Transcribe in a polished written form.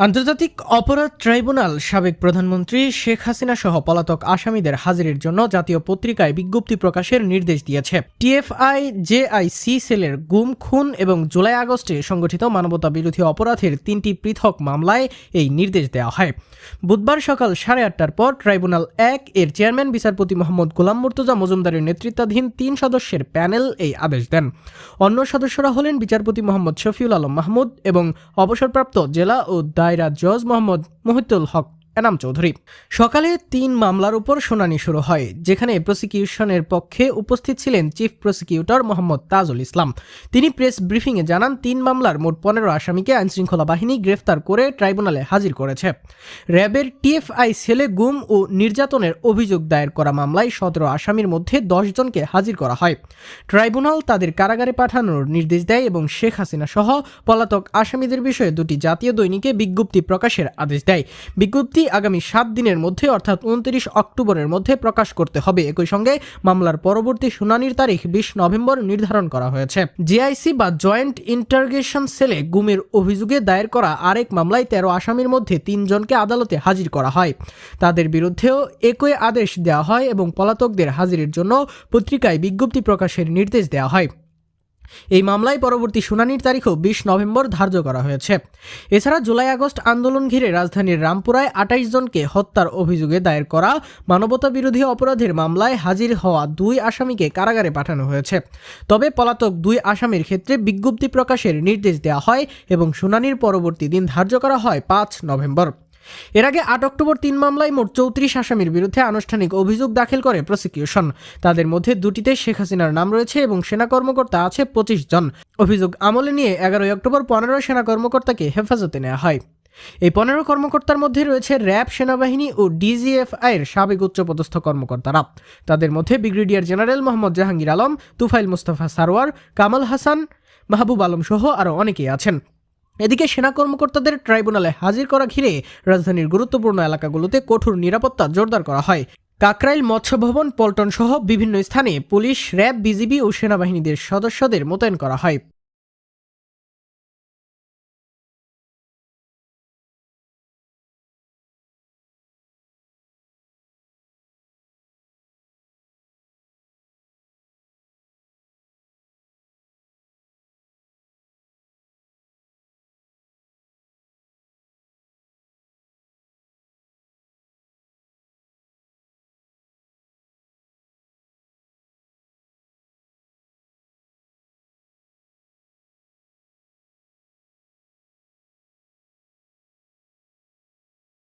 আন্তর্জাতিক অপরাধ ট্রাইব্যুনাল সাবেক প্রধানমন্ত্রী শেখ হাসিনা সহ পলাতক আসামিদের হাজিরের জন্য জাতীয় পত্রিকায় বিজ্ঞপ্তি প্রকাশের নির্দেশ দিয়েছে। টিএফআই জেআইসি সেলের গুম, খুন এবং জুলাই আগস্টে সংগঠিত মানবতাবিরোধী অপরাধের 3টি পৃথক মামলায় এই নির্দেশ দেওয়া হয়। বুধবার সকাল 8:30টার পর ট্রাইব্যুনাল 1 এর চেয়ারম্যান বিচারপতি মোহাম্মদ গোলাম মুর্তজা মজুমদারের নেতৃত্বাধীন 3 সদস্যের প্যানেল এই আদেশ দেন। অন্য সদস্যরা হলেন বিচারপতি মোহাম্মদ শফিউল আলম মাহমুদ এবং অবসরপ্রাপ্ত জেলা ও দায়রা জজ মোহাম্মদ মুহিতুল হক এনাম চৌধুরী। সকালে 3 মামলার উপর শুনানি শুরু হয়, যেখানে প্রসিকিউশনের পক্ষে উপস্থিত ছিলেন চিফ প্রসিকিউটর মোহাম্মদ তাজুল ইসলাম। তিনি প্রেস ব্রিফিংয়ে জানান, 3 মামলার মোট 15 আসামিকে আইনশৃঙ্খলা বাহিনী গ্রেফতার করে ট্রাইব্যুনালে হাজির করেছে। র্যাবের টিএফআই সেলে গুম ও নির্যাতনের অভিযোগ দায়ের করা মামলায় 17 আসামির মধ্যে 10 জনকে হাজির করা হয়। ট্রাইব্যুনাল তাদের কারাগারে পাঠানোর নির্দেশ দেয় এবং শেখ হাসিনা সহ পলাতক আসামিদের বিষয়ে 2টি জাতীয় দৈনিকে বিজ্ঞপ্তি প্রকাশের আদেশ দেয়। বিজ্ঞপ্তি আগামী 7 দিনের মধ্যে অর্থাৎ 29 অক্টোবরের মধ্যে প্রকাশ করতে হবে। একই সঙ্গে মামলার পরবর্তী শুনানির তারিখ 20 নভেম্বর নির্ধারণ করা হয়েছে। জেআইসি বা জয়েন্ট ইন্টারগেশন সেলে গুমের অভিযোগে দায়ের করা আরেক মামলায় 13 আসামির মধ্যে 3 জনকে আদালতে হাজির করা হয়। তাদের বিরুদ্ধেও একই আদেশ দেওয়া হয় এবং পলাতকদের হাজিরের জন্য পত্রিকায় বিজ্ঞপ্তি প্রকাশের নির্দেশ দেওয়া হয়। এই মামলায় পরবর্তী শুনানির তারিখও 20 নভেম্বর ধার্য করা হয়েছে। এছাড়া জুলাই আগস্ট আন্দোলন ঘিরে রাজধানীর রামপুরায় 28 জনকে হত্যার অভিযোগে দায়ের করা মানবতাবিরোধী অপরাধের মামলায় হাজির হওয়া 2 আসামিকে কারাগারে পাঠানো হয়েছে। তবে পলাতক 2 আসামির ক্ষেত্রে বিজ্ঞপ্তি প্রকাশের নির্দেশ দেওয়া হয় এবং শুনানির পরবর্তী দিন ধার্য করা হয় 5 নভেম্বর। এর আগে 8 অক্টোবর 3 মামলায় মোট 34 আসামির বিরুদ্ধে আনুষ্ঠানিক অভিযোগ দাখিল করে প্রসিকিউশন। তাদের মধ্যে 2টিতে শেখ হাসিনার নাম রয়েছে এবং সেনা কর্মকর্তা আছে 25 জন। অভিযোগ আমলে নিয়ে 11 অক্টোবর 15 সেনা কর্মকর্তাকে হেফাজতে নেওয়া হয়। এই 15 কর্মকর্তার মধ্যে রয়েছে র্যাব, সেনাবাহিনী ও ডিজিএফআই এর সাবেক উচ্চপদস্থ কর্মকর্তারা। তাদের মধ্যে ব্রিগেডিয়ার জেনারেল মোহাম্মদ জাহাঙ্গীর আলম, তুফাইল মুস্তাফা সারোয়ার, কামাল হাসান, মাহবুব আলম সহ আরও অনেকেই আছেন। এদিকে সেনা কর্মকর্তাদের ট্রাইব্যুনালে হাজির করা ঘিরে রাজধানীর গুরুত্বপূর্ণ এলাকাগুলোতে কঠোর নিরাপত্তা জোরদার করা হয়। কাকরাইল, মৎস্য ভবন, পল্টন সহ বিভিন্ন স্থানে পুলিশ, র্যাব, বিজিবি ও সেনাবাহিনীদের সদস্যদের মোতায়েন করা হয়।